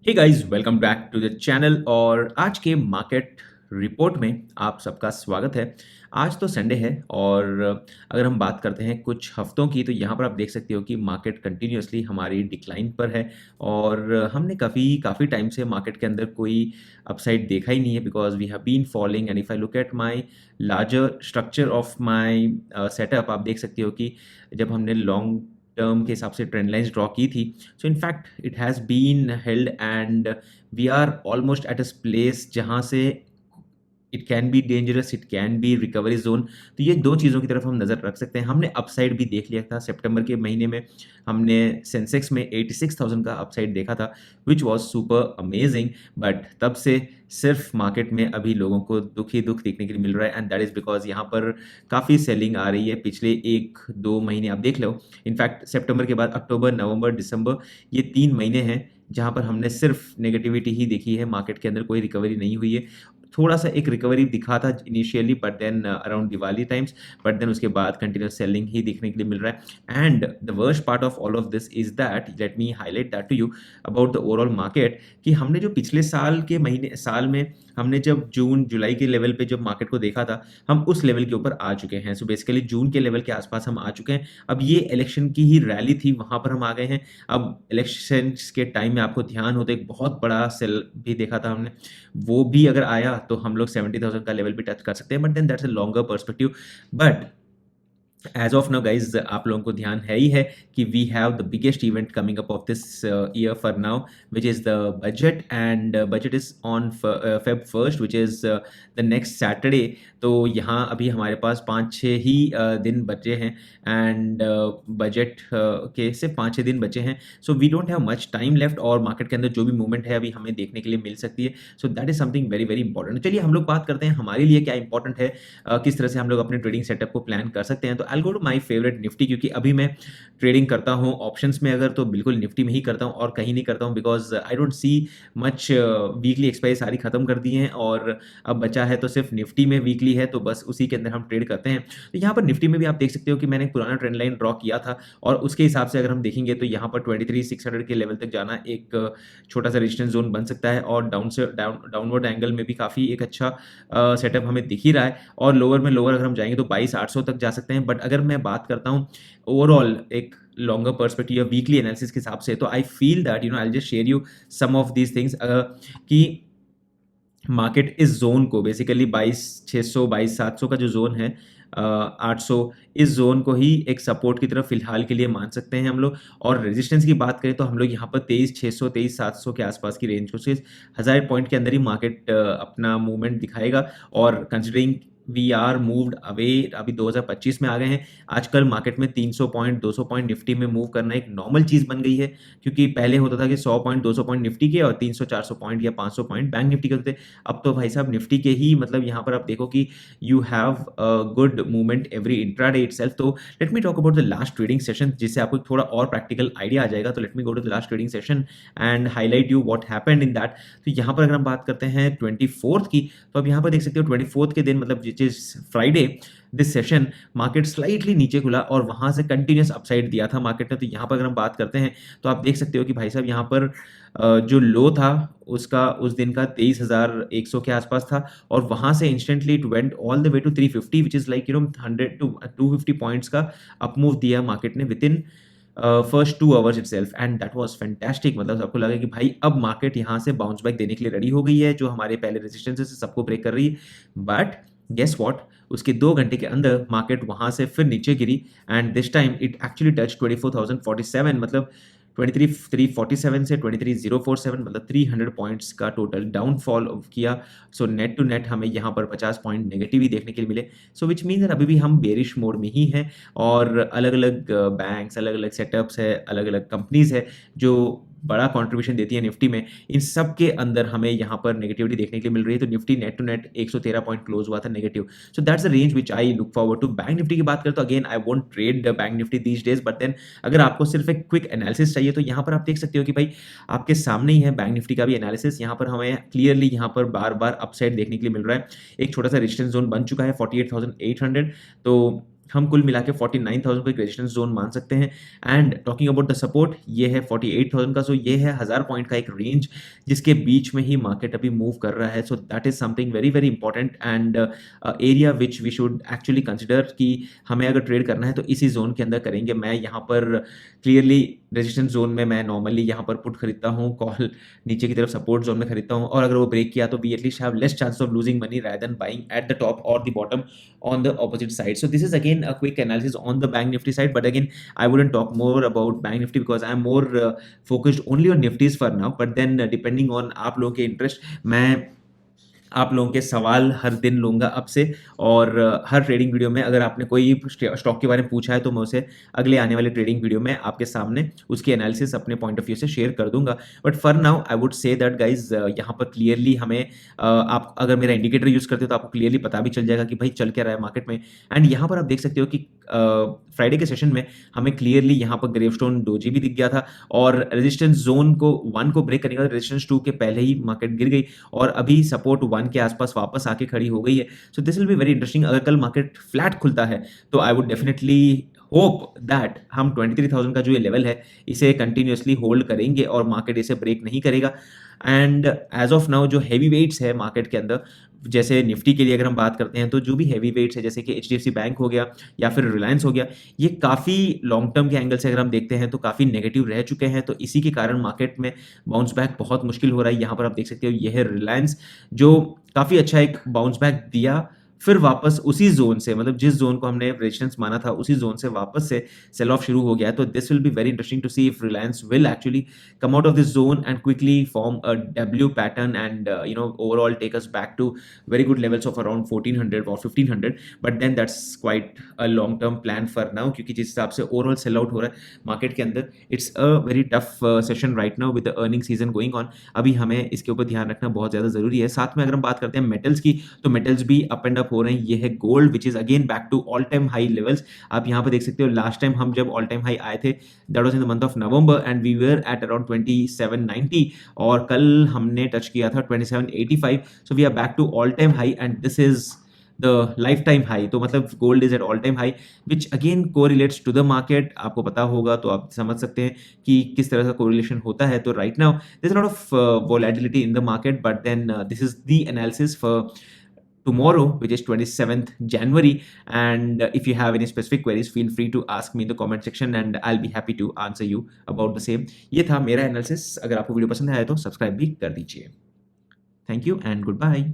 Hey guys, welcome back to the channel. और आज के मार्केट रिपोर्ट में आप सबका स्वागत है। आज तो संडे है और अगर हम बात करते हैं कुछ हफ्तों की, तो यहाँ पर आप देख सकते हो कि मार्केट कंटिन्यूअसली हमारी डिक्लाइन पर है। और हमने काफ़ी काफ़ी टाइम से मार्केट के अंदर कोई अपसाइड देखा ही नहीं है, because we have been following. And if I look at my larger structure of my setup, आप देख सकते हो कि जब हमने लॉन्ग टर्म के हिसाब से ट्रेंड लाइंस ड्रॉ की थी, so in fact it has been held and we are almost at a place जहाँ से it can be dangerous, it can be recovery zone. तो ये दो चीज़ों की तरफ हम नज़र रख सकते हैं। हमने अपसाइड भी देख लिया था सितंबर के महीने में। हमने सेंसेक्स में 86,000 का अपसाइड देखा था, which was super amazing. But तब से सिर्फ मार्केट में अभी लोगों को दुख ही दुख देखने के लिए मिल रहा है, एंड दैट इज़ बिकॉज यहाँ पर काफ़ी सेलिंग आ रही है पिछले 1-2 महीने। आप देख लो, इनफैक्ट सितंबर के बाद अक्टूबर, नवंबर, दिसंबर, ये 3 महीने हैं जहाँ पर हमने सिर्फ नेगेटिविटी ही देखी है। मार्केट के अंदर कोई रिकवरी नहीं हुई है। थोड़ा सा एक रिकवरी दिखा था initially, but then around Diwali times, but then उसके बाद कंटिन्यूस सेलिंग ही देखने के लिए मिल रहा है। And the worst part of all of this is that, let me highlight that to you about the overall market, कि हमने जो पिछले साल के महीने साल में हमने जब जून जुलाई के लेवल पे जब मार्केट को देखा था, हम उस लेवल के ऊपर आ चुके हैं। सो बेसिकली जून के लेवल के आसपास हम आ चुके हैं। अब ये इलेक्शन की ही रैली थी, वहां पर हम आ गए हैं। अब इलेक्शन के टाइम में आपको ध्यान हो तो एक बहुत बड़ा सेल भी देखा था हमने, वो भी अगर आया तो हम लोग 70,000 का लेवल भी टच कर सकते हैं, but then that's a longer perspective. But as of now guys, आप लोगों को ध्यान है ही है कि we have the biggest event coming up of this year for now, which is the budget. And budget is on Feb 1st, which is the next Saturday. तो यहाँ अभी हमारे पास 5-6 ही दिन बचे हैं, एंड बजट के सिर्फ 5-6 दिन बचे हैं। So we don't have much time left, और मार्केट के अंदर जो भी मूवमेंट है अभी हमें देखने के लिए मिल सकती है। So that is something very very important. चलिए हम लोग बात करते हैं हमारे लिए क्या इंपॉर्टेंट है, किस तरह से हम लोग अपने ट्रेडिंग सेटअप को प्लान कर सकते हैं। तो I go to my favourite Nifty, क्योंकि अभी मैं ट्रेडिंग करता हूँ ऑप्शंस में अगर, तो बिल्कुल निफ्टी में ही करता हूँ और कहीं नहीं करता हूँ, because I don't see much. Weekly expiry सारी खत्म कर दी हैं और अब बचा है तो सिर्फ निफ्टी में वीकली है, तो बस उसी के अंदर हम ट्रेड करते हैं। तो यहाँ पर निफ्टी में भी आप देख सकते हो कि मैंने एक पुराना ट्रेंड लाइन ड्रॉ किया था, और उसके हिसाब से अगर हम देखेंगे तो यहाँ पर 23,600 के लेवल तक जाना एक छोटा सा रेजिस्टेंस जोन बन सकता है, और डाउनवर्ड एंगल में भी काफ़ी एक अच्छा सेटअप हमें दिख ही रहा है। और लोअर में लोअर अगर हम जाएंगे तो 22,800 तक जा सकते हैं। बट अगर मैं बात करता हूँ ओवरऑल एक लॉन्गर पर्सपेक्टिव या वीकली एनालिसिस के हिसाब से, तो I feel that I just share you some of these things, कि मार्केट इस जोन को बेसिकली 22,600 22,700 का जो जोन है, 800, इस जोन को ही एक सपोर्ट की तरफ फिलहाल के लिए मान सकते हैं हम लोग। और रेजिस्टेंस की बात करें तो हम लोग यहाँ पर 23,600 23,700 के आसपास की रेंज को से 1000 पॉइंट के अंदर ही मार्केट अपना मूवमेंट दिखाएगा। और considering we are moved away, अभी 2025 में आ गए हैं, आजकल मार्केट में 300 पॉइंट 200 पॉइंट निफ्टी में मूव करना एक नॉर्मल चीज़ बन गई है। क्योंकि पहले होता था कि 100 पॉइंट 200 पॉइंट निफ्टी के और 300-400 पॉइंट या 500 पॉइंट बैंक निफ्टी के होते थे। अब तो भाई साहब निफ्टी के ही, मतलब यहाँ पर आप देखो कि you have a good movement every intraday itself. तो let me talk about the last trading session, जिससे आपको थोड़ा और प्रैक्टिकल आइडिया आ जाएगा। तो let me go to the last trading session and highlight you what happened in that. तो यहाँ पर अगर हम बात करते हैं 24th की, तो आप यहाँ पर देख सकते हो 24th के दिन, मतलब which is Friday, this session market slightly नीचे खुला और वहां से कंटिन्यूस अपसाइड दिया था मार्केट ने। तो यहाँ पर अगर हम बात करते हैं तो आप देख सकते हो कि भाई साहब यहाँ पर जो लो था उसका उस दिन का 23,100 के आसपास था, और वहां से instantly it went all the way to 350, which is like 100 to 250 points का अपमूव दिया मार्केट ने within first 2 hours itself, and that was fantastic. मतलब आपको लगा कि भाई अब मार्केट यहाँ से बाउंस बैक देने के लिए रेडी हो गई है, जो हमारे पहले रेजिस्टेंस है सबको ब्रेक कर रही है। बट गेस व्हाट, उसके 2 घंटे के अंदर मार्केट वहां से फिर नीचे गिरी, and this time it actually touch 24,047, मतलब 23,347 से 23,047, मतलब 300 पॉइंट्स का टोटल डाउनफॉल किया। सो नेट टू नेट हमें यहाँ पर 50 पॉइंट नेगेटिव ही देखने के लिए मिले। सो विच मीन दैट अभी भी हम बेरिश मोड में ही हैं, और अलग अलग बैंक्स, अलग अलग सेटअप्स है, अलग अलग कंपनीज है जो बड़ा कंट्रीब्यूशन देती है निफ्टी में, इन सब के अंदर हमें यहाँ पर नेगेटिविटी देखने के लिए मिल रही है। तो Nifty net to net 113 point close हुआ था negative. So that's the range which I look forward to. Bank Nifty की बात करें तो again I won't trade bank Nifty these days, but then अगर आपको सिर्फ एक क्विक एनालिसिस चाहिए तो यहाँ पर आप देख सकते हो कि भाई आपके सामने ही है बैंक निफ्टी का भी एनालिसिस। यहाँ पर हमें क्लियरली यहाँ पर बार बार अपसाइड देखने के लिए मिल रहा है। एक छोटा सा रेजिस्टेंस जोन बन चुका है 48,800। तो हम कुल मिला के 49,000 को एक रेजिस्टेंस जोन मान सकते हैं। And talking about the support, ये है 48,000 का, सो ये है 1000 पॉइंट का एक रेंज जिसके बीच में ही मार्केट अभी मूव कर रहा है। So that is something very very important and area which we should actually consider कि हमें अगर ट्रेड करना है तो इसी जोन के अंदर करेंगे। मैं यहाँ पर क्लियरली रेजिस्टेंस जोन में मैं नॉर्मली यहाँ पर पुट खरीदता हूँ, कॉल नीचे की तरफ सपोर्ट जोन में खरीदता हूँ, और अगर वो ब्रेक किया तो we at least have less chance of losing money rather than buying at the top or the bottom on the opposite side. So this is again a quick analysis on the Bank Nifty side, but again I wouldn't talk more about Bank Nifty because I'm more focused only on Nifties for now. But then depending on आप लोगों के interest, मैं आप लोगों के सवाल हर दिन लूँगा अब से, और हर ट्रेडिंग वीडियो में अगर आपने कोई स्टॉक के बारे में पूछा है तो मैं उसे अगले आने वाले ट्रेडिंग वीडियो में आपके सामने उसकी एनालिसिस अपने पॉइंट ऑफ व्यू से शेयर कर दूंगा। But for now I would say that guys, यहाँ पर क्लियरली हमें आप अगर मेरा इंडिकेटर यूज़ करते हो तो आपको क्लियरली पता भी चल जाएगा कि भाई चल क्या रहा है मार्केट में। एंड यहाँ पर आप देख सकते हो कि फ्राइडे के सेशन में हमें क्लियरली यहाँ पर ग्रेवस्टोन डोजी भी दिख गया था, और रेजिस्टेंस जोन को 1 को ब्रेक करने के बाद रेजिस्टेंस 2 के पहले ही मार्केट गिर गई और अभी सपोर्ट 1 के आसपास वापस आके खड़ी हो गई है। So this will be very interesting. अगर कल मार्केट फ्लैट खुलता है तो I would definitely hope that हम 23,000 का जो ये लेवल है इसे कंटिन्यूसली होल्ड करेंगे और मार्केट इसे ब्रेक नहीं करेगा। एंड एज ऑफ नाउ जो हैवी वेट्स है मार्केट के अंदर, जैसे निफ्टी के लिए अगर हम बात करते हैं तो जो भी हैवी वेट्स है जैसे कि HDFC बैंक हो गया या फिर रिलायंस हो गया, ये काफ़ी लॉन्ग टर्म के एंगल से अगर हम देखते हैं तो काफ़ी नेगेटिव रह चुके हैं। तो इसी के कारण मार्केट में बाउंस बैक बहुत मुश्किल हो रहा है। यहाँ पर आप देख सकते हो ये है रिलायंस जो काफ़ी अच्छा एक बाउंस बैक दिया, फिर वापस उसी जोन से, मतलब जिस जोन को हमने रेजिस्टेंस माना था उसी जोन से वापस से सेल ऑफ शुरू हो गया। तो this will be very interesting to see if Reliance will actually come out of this zone and quickly form a W pattern and overall take us back to very good levels of around 1400 or 1500. But then that's quite a long term plan for now, क्योंकि जिस हिसाब से overall sell out हो रहा है market के अंदर, it's a very tough session right now with the earning season going on. अभी हमें इसके ऊपर ध्यान रखना बहुत ज़्यादा ज़रूरी है। साथ में अगर हम बात करते हैं मेटल्स की, तो मेटल्स भी अप एंड अप हो रहे हैं। ये है gold which is again back to all time high levels. आप यहाँ पर देख सकते हो लास्ट टाइम हम जब ऑल टाइम हाई आए थे that was in the month of November and we were at around 2790, और कल हमने टच किया था 2785। So we are back to all time high and this is the life time high. तो मतलब gold is at all time high which again correlates to the market. आपको पता होगा तो आप समझ सकते हैं कि किस तरह का कोरिलेशन होता है। तो right now there is a lot of volatility in the market, but then this is the analysis for tomorrow, which is 27th January. And if you have any specific queries, feel free to ask me in the comment section and I'll be happy to answer you about the same. ये था मेरा analysis. अगर आपको video पसंद आया तो subscribe भी कर दीजिए। Thank you and good bye.